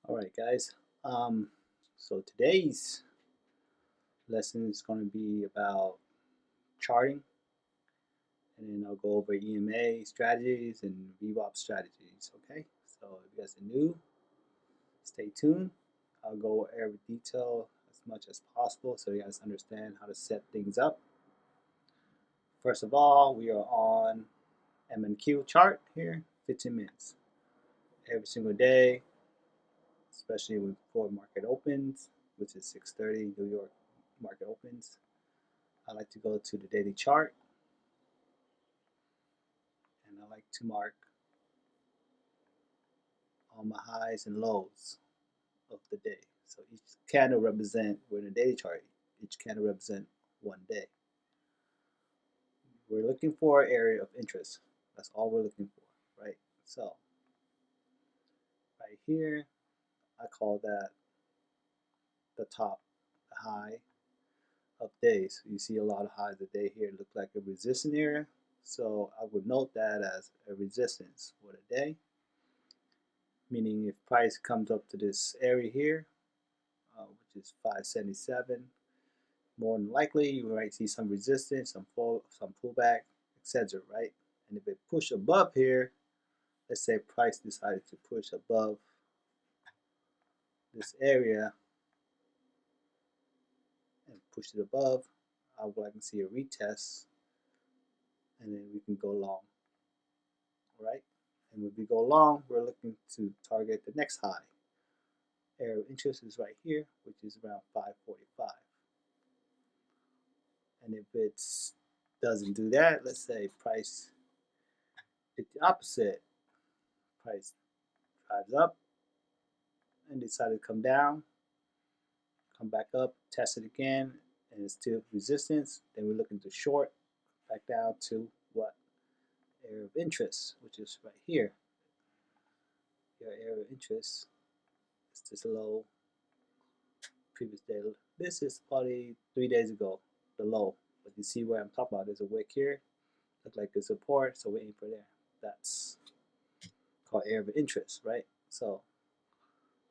All right, guys. So today's lesson is going to be about charting, and then I'll go over EMA strategies and VWAP strategies. Okay. So if you guys are new, stay tuned. I'll go over every detail as much as possible so you guys understand how to set things up. First of all, we are on M&Q chart here, 15 minutes every single day, especially when before market opens, which is 6:30 New York market opens. I like to go to the daily chart and I like to mark all my highs and lows of the day. So each candle represent, we're in a daily chart, each candle represent one day. We're looking for an area of interest. That's all we're looking for, right? So right here, I call that the top, the high of days. You see a lot of highs of day here look like a resistance area. So I would note that as a resistance for the day, meaning if price comes up to this area here, which is 577, more than likely you might see some resistance, some pullback, etc. Right? And if it push above here, let's say price decided to push above this area and push it above, I would like to see a retest, and then we can go long. All right? And when we go long, we're looking to target the next high. Area of interest is right here, which is around 545. And if it doesn't do that, let's say price did the opposite, price drives up and decided to come down, come back up, test it again, and it's still resistance, then we're looking to short back down to what? Area of interest, which is right here. Your area of interest is this low previous day. This is probably 3 days ago, the low. But you see where I'm talking about, there's a wick here, look like good support, so we're aiming for there. That's called area of interest, right? So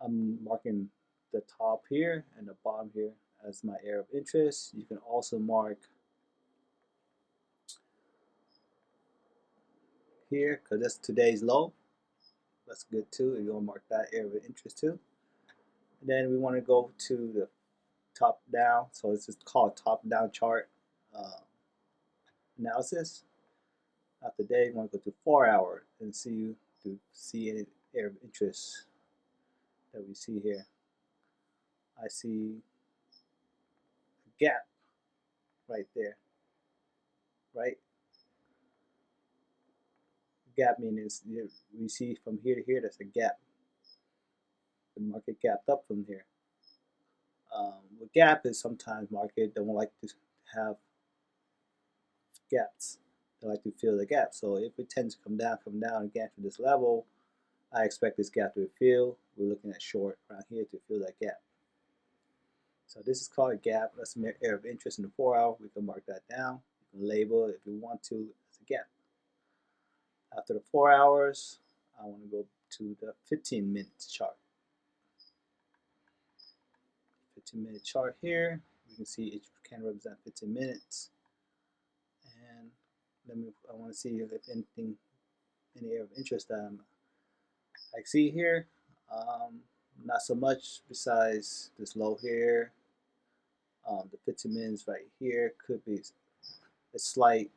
I'm marking the top here and the bottom here as my area of interest. You can also mark here because that's today's low. That's good too. You want to mark that area of interest too. And then we want to go to the top down. So this is called top down chart analysis. After day, you want to go to 4 hour and see any area of interest that we see here. I see a gap right there, right? Gap means we see from here to here, that's a gap. The market gapped up from here. What gap is sometimes market don't like to have gaps. They like to fill the gap. So if it tends to come down again to this level, I expect this gap to fill. We're looking at short around here to fill that gap. So this is called a gap. That's an area of interest in the 4 hour. We can mark that down. You can label it if you want to as a gap. After the 4 hours, I want to go to the 15-minute chart. 15-minute chart here. You can see each can represent 15 minutes. And I want to see if anything, any area of interest that I see here. Not so much besides this low here. The 15 minutes right here could be a slight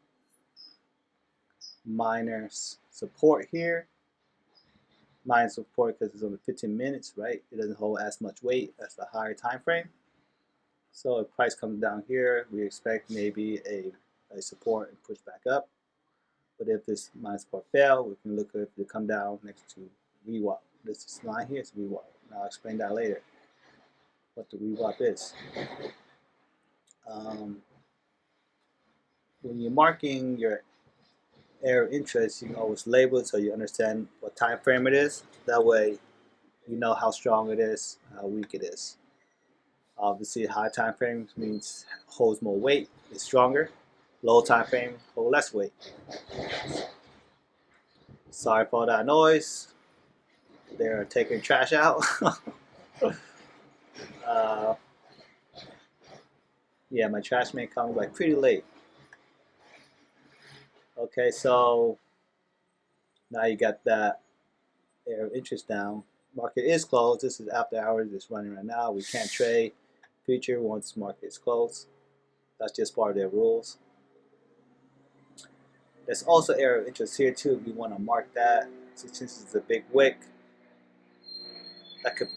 minor support here. Minor support because it's only 15 minutes, right? It doesn't hold as much weight as the higher time frame. So if price comes down here, we expect maybe a support and push back up. But if this minor support fail, we can look at it come down next to VWAP. This line here is VWAP. And I'll explain that later, what the VWAP is. When you're marking your area of interest, you can always label it so you understand what time frame it is. That way, you know how strong it is, how weak it is. Obviously, high time frame means holds more weight, it's stronger. Low time frame holds less weight. Sorry for all that noise. They're taking trash out. uh, yeah, my trash man comes like pretty late. Okay, so now you got that area of interest down. Market is closed. This is after hours. It's running right now. We can't trade future once market is closed. That's just part of their rules. There's also area of interest here too. We want to mark that. Since this is a big wick, that could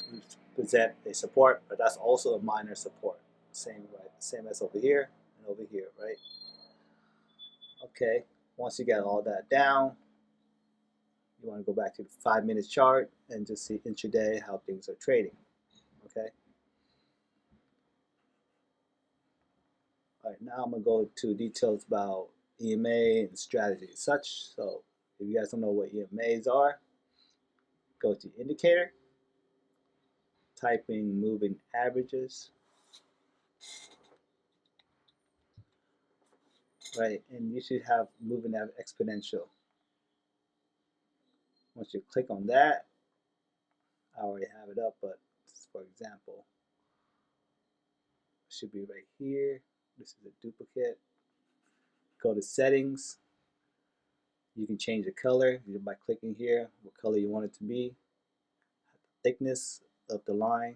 present a support, but that's also a minor support. Same, right? Same as over here and over here, right? Okay. Once you get all that down, you want to go back to the 5 minute chart and just see intraday how things are trading. Okay. All right. Now I'm gonna go to details about EMA and strategy and such. So if you guys don't know what EMAs are, go to indicator, type in moving averages, right? And you should have moving exponential. Once you click on that, I already have it up, but for example, it should be right here. This is a duplicate. Go to settings. You can change the color by clicking here, what color you want it to be, thickness of the line,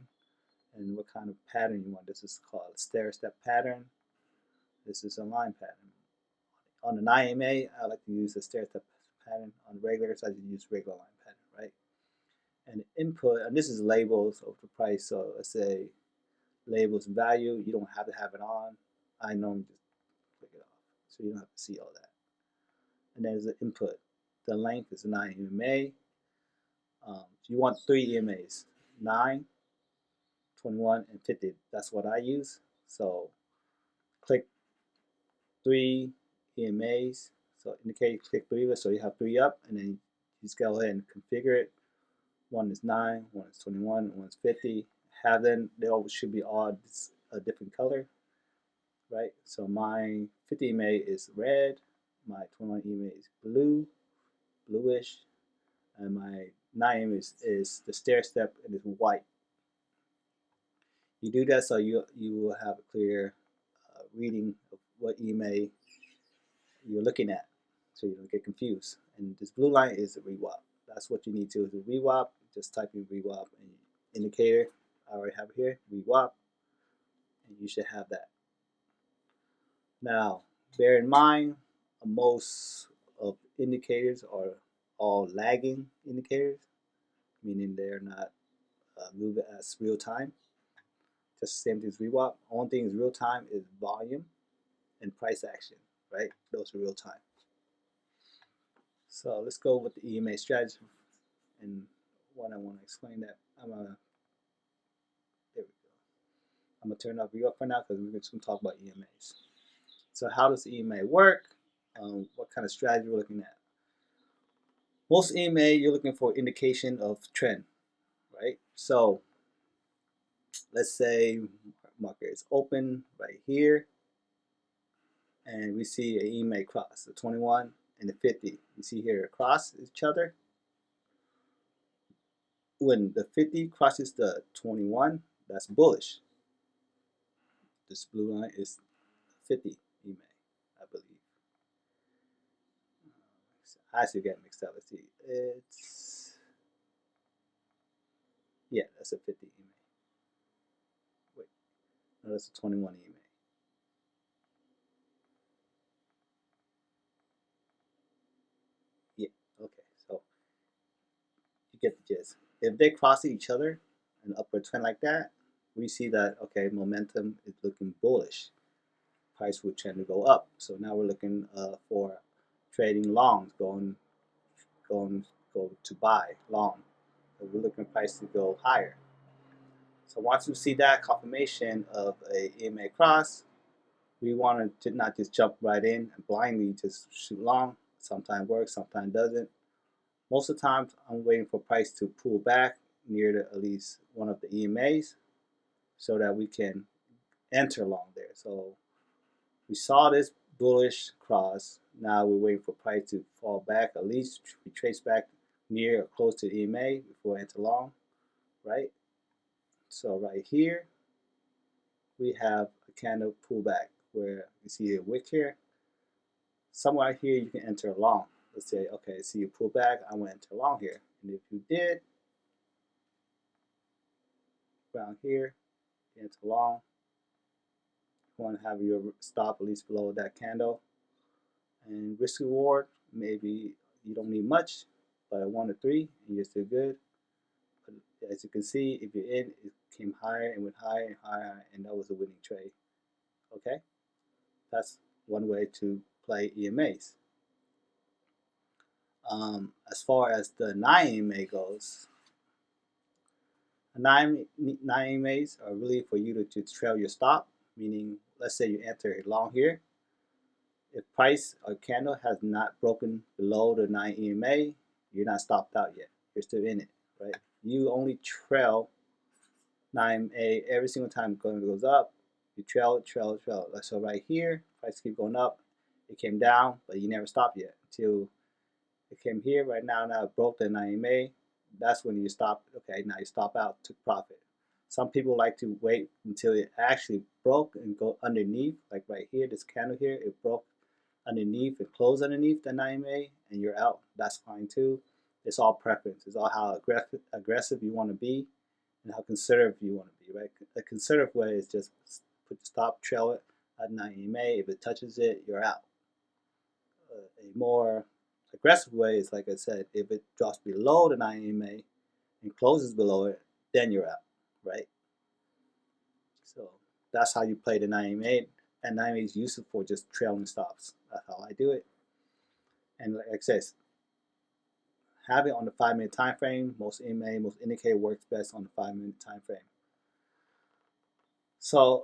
and what kind of pattern you want. This is called a stair-step pattern. This is a line pattern. On an IMA, I like to use a stair-step pattern. On regulars, I just use regular line pattern, right? And input, and this is labels of the price. So let's say labels and value. You don't have to have it on. I normally just click it off, so you don't have to see all that. And there's the input. The length is 9 EMA. You want 3 EMAs, 9, 21, and 50. That's what I use. So click 3 EMAs. So indicate click 3, so you have 3 up, and then you just go ahead and configure it. One is 9, one is 21, one is 50. Have them, they all should be all a different color, right? So my 50 EMA is red, my 21 EMA is blue, bluish, and my 9 EMA is the stair step and it's white. You do that so you will have a clear reading of what EMA you're looking at, so you don't get confused. And this blue line is a VWAP. That's what you need to do. The VWAP, just type in VWAP and indicator. I already have it here, VWAP, and you should have that. Now, bear in mind, most of indicators are all lagging indicators, meaning they're not moving as real time. Just the same thing as VWAP. Only thing is real time is volume and price action, right? Those are real time. So let's go with the EMA strategy. And what I want to explain that, there we go. I'm gonna turn off VWAP for now because we're just gonna talk about EMAs. So how does EMA work? What kind of strategy we're looking at? Most EMA, you're looking for indication of trend, right? So let's say market is open right here, and we see an EMA cross, the 21 and the 50. You see here across each other. When the 50 crosses the 21, that's bullish. This blue line is 50 EMA, I believe. I still get mixed up. Let's see. Yeah, that's a 50 EMA. Wait, no, that's a 21 EMA. Yeah, okay. So you get the gist. If they cross each other, an upward trend like that, we see that, okay, momentum is looking bullish. Price would tend to go up. So now we're looking for trading longs, going to buy long. So we're looking for price to go higher. So once we see that confirmation of a EMA cross, we want to not just jump right in and blindly just shoot long. Sometimes works, sometimes doesn't. Most of the time, I'm waiting for price to pull back near at least one of the EMAs so that we can enter long there. So we saw this bullish cross. Now we're waiting for price to fall back, at least retrace back near or close to EMA before I enter long, right? So right here, we have a candle pullback where you see a wick here. Somewhere here you can enter long. Let's say, okay, see you pull back, I want to enter long here. And if you did, around here, you enter long. You want to have your stop at least below that candle. And risk reward, maybe you don't need much, but 1 or 3, and you're still good. But as you can see, if you're in, it came higher and went higher and higher, and that was a winning trade. Okay, that's one way to play EMAs. As far as the 9 EMA goes, 9 EMAs are really for you to trail your stop, meaning let's say you enter long here. If price or candle has not broken below the 9 EMA, you're not stopped out yet. You're still in it, right? You only trail 9 EMA every single time it goes up. You trail, trail, trail. So right here, price keep going up. It came down, but you never stopped yet until it came here. Right now it broke the 9 EMA. That's when you stop. Okay, now you stop out, took profit. Some people like to wait until it actually broke and go underneath, like right here, this candle here, it broke underneath and close underneath the 9 EMA and you're out. That's fine too. It's all preference. It's all how aggressive you want to be and how conservative you want to be, right? A conservative way is just put the stop, trail it at 9 EMA. If it touches it, you're out. A more aggressive way is, like I said, if it drops below the 9 EMA and closes below it, then you're out, right? So that's how you play the 9 EMA. And 9 EMA is useful for just trailing stops. That's how I do it. And like I said, have it on the 5-minute time frame. Most EMA, most indicator works best on the 5-minute time frame. So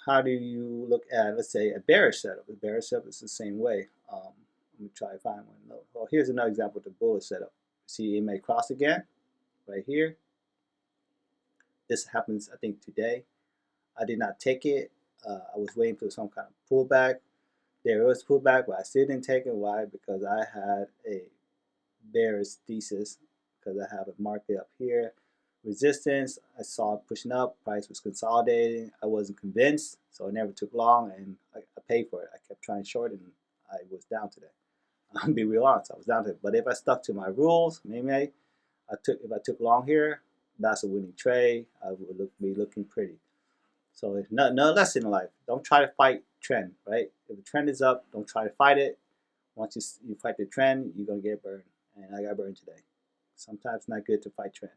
how do you look at, let's say, a bearish setup? A bearish setup is the same way. Let me try to find one. Well, here's another example of the bullish setup. See EMA cross again, right here. This happens, I think, today. I did not take it. I was waiting for some kind of pullback. There was pullback, but I still didn't take it. Why? Because I had a bearish thesis, because I have a market up here. Resistance, I saw it pushing up. Price was consolidating. I wasn't convinced, so it never took long, and I paid for it. I kept trying short, and I was down today. I'll be real honest, I was down today. But if I stuck to my rules, maybe if I took long here, that's a winning trade. I would be looking pretty. So no lesson in life. Don't try to fight trend, right? If the trend is up, don't try to fight it. Once you fight the trend, you're gonna get burned. And I got burned today. Sometimes it's not good to fight trend.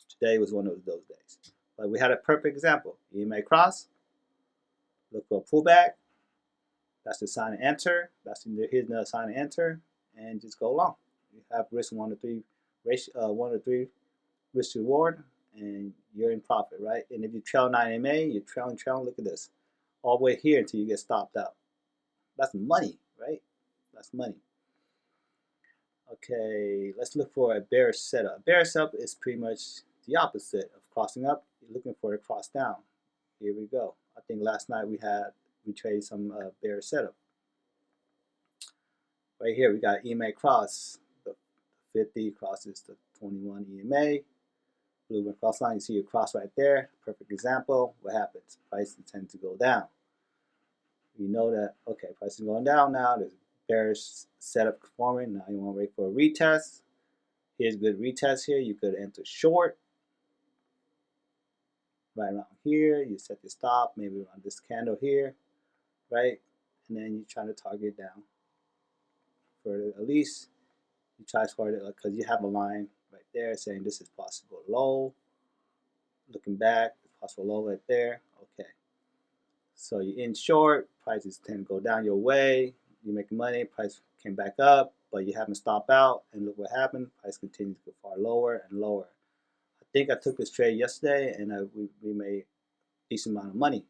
Today was one of those days. But we had a perfect example. EMA cross, look for a pullback. That's the sign to enter. Here's another sign to enter, and just go long. You have risk 1 to 3 ratio, 1 to 3 risk to reward, and you're in profit, right? And if you trail 9 EMA, you're trailing. Look at this, all the way here until you get stopped out. That's money, right? That's money. Okay, let's look for a bearish setup. A bearish setup is pretty much the opposite of crossing up. You're looking for a cross down. Here we go. I think last night we traded some bearish setup. Right here we got EMA cross. The 50 crosses the 21 EMA. Blue cross line. You see your cross right there. Perfect example. What happens? Price tends to go down. You know that, okay, price is going down now. There's bearish setup forming. Now you want to wait for a retest. Here's a good retest here. You could enter short. Right around here, you set the stop, maybe around this candle here, right? And then you try to target down. For at least you try to target it because you have a line right there saying this is possible low. Looking back, possible low right there. Okay. So you're in short, prices tend to go down your way. You're making money, price came back up, but you haven't stopped out, and look what happened. Price continues to go far lower and lower. I think I took this trade yesterday, and we made a decent amount of money.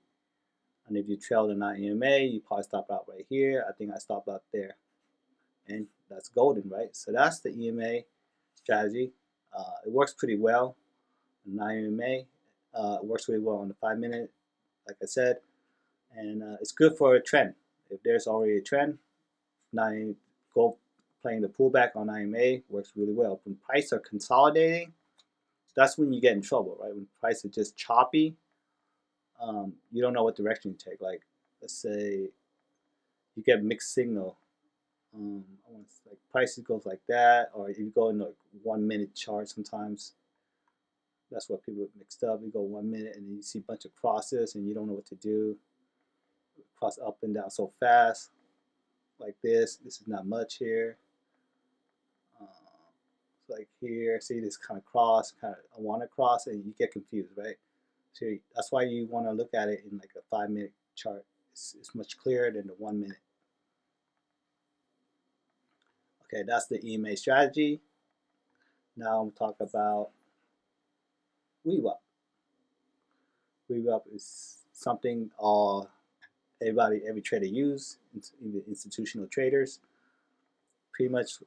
And if you trail the 9 EMA, you probably stop out right here. I think I stopped out there, and that's golden, right? So that's the EMA strategy. It works pretty well. 9 EMA it works really well on the 5-minute, like I said, and it's good for a trend. If there's already a trend, go playing the pullback on EMA works really well. When prices are consolidating, that's when you get in trouble, right? When prices are just choppy, you don't know what direction to take. Like, let's say you get mixed signal. Like prices goes like that, or if you go in like 1 minute chart, sometimes that's what people mixed up. You go 1 minute and then you see a bunch of crosses and you don't know what to do. Cross up and down so fast, like this. This is not much here. Like here, see this kind of cross, kind of I want to cross, and you get confused, right? So that's why you want to look at it in like a 5 minute chart. It's much clearer than the 1 minute. Okay, that's the EMA strategy. Now I'm talking about VWAP. VWAP is something every trader use, even institutional traders. Pretty much,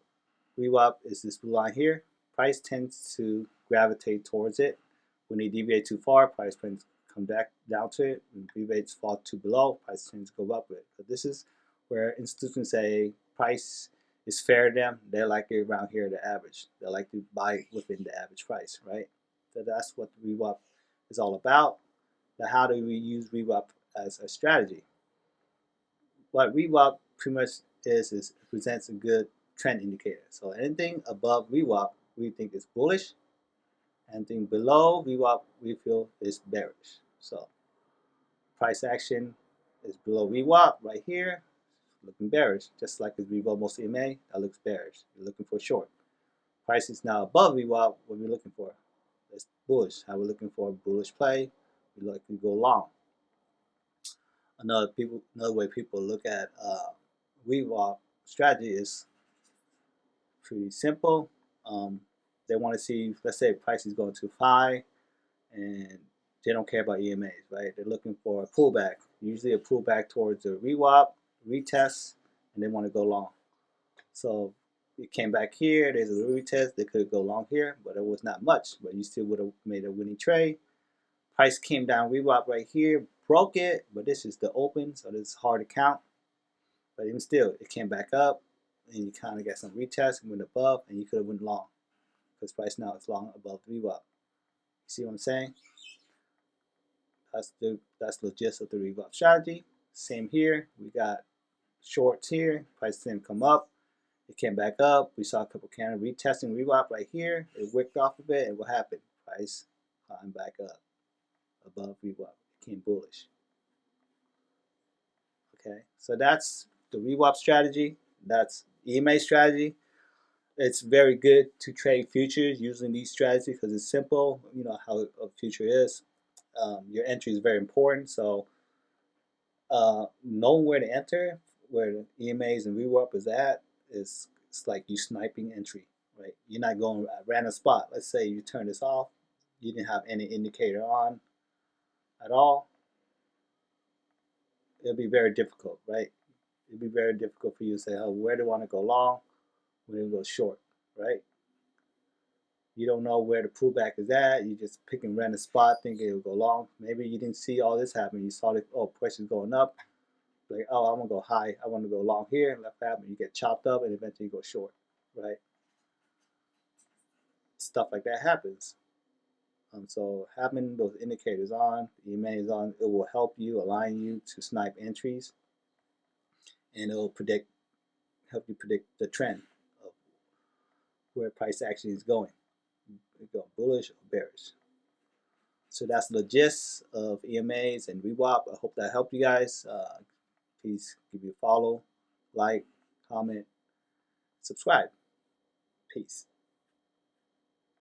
VWAP is this blue line here. Price tends to gravitate towards it. When they deviate too far, price tends to come back down to it. When deviates fall too below, price tends to go up with it. But this is where institutions say price is fair to them. They like it around here, the average. They like to buy within the average price, right? So that's what VWAP is all about. Now, how do we use VWAP as a strategy? What VWAP pretty much is it presents a good trend indicator. So anything above VWAP we think is bullish. Anything below VWAP we feel is bearish. So price action is below VWAP right here, looking bearish. Just like the VWAP most EMA, that looks bearish. You're looking for short. Price is now above VWAP. What are we looking for? It's bullish. How we're looking for a bullish play. We like to go long. Another way people look at VWAP strategy is pretty simple. They want to see, let's say, price is going too high, and they don't care about EMAs, right? They're looking for a pullback, usually a pullback towards the VWAP, retest, and they want to go long. So it came back here. There's a retest. They could go long here, but it was not much. But you still would have made a winning trade. Price came down VWAP right here, broke it, but this is the open, so this is hard to count. But even still, it came back up, and you kind of got some retest and went above, and you could have went long because price now is long above VWAP. You see what I'm saying? That's the gist of the VWAP strategy. Same here. We got shorts here. Price didn't come up. It came back up. We saw a couple candles retesting VWAP right here. It wicked off a bit, and what happened? Price climbed back up above VWAP. It became bullish. Okay, so that's the VWAP strategy. That's EMA strategy. It's very good to trade futures using these strategies because it's simple. You know how a future is. Your entry is very important. So knowing where to enter, where the EMAs and VWAP is at, it's like you sniping entry, right? You're not going at random spot. Let's say you turn this off. You didn't have any indicator on at all. It'll be very difficult, right? It'll be very difficult for you to say, oh, where do I want to go long? Where do I go short, right? You don't know where the pullback is at. You just picking random spot thinking it'll go long. Maybe you didn't see all this happen. You saw that, oh, price is going up. Like, oh, I'm going to go high. I want to go long here. And left happen. You get chopped up and eventually you go short, right? Stuff like that happens. So having those indicators on, EMA is on, it will help you, align you to snipe entries. And it will help you predict the trend of where price action is going. It go bullish or bearish. So that's the gist of EMAs and VWAP. I hope that helped you guys. Please give you a follow, like, comment, subscribe. Peace.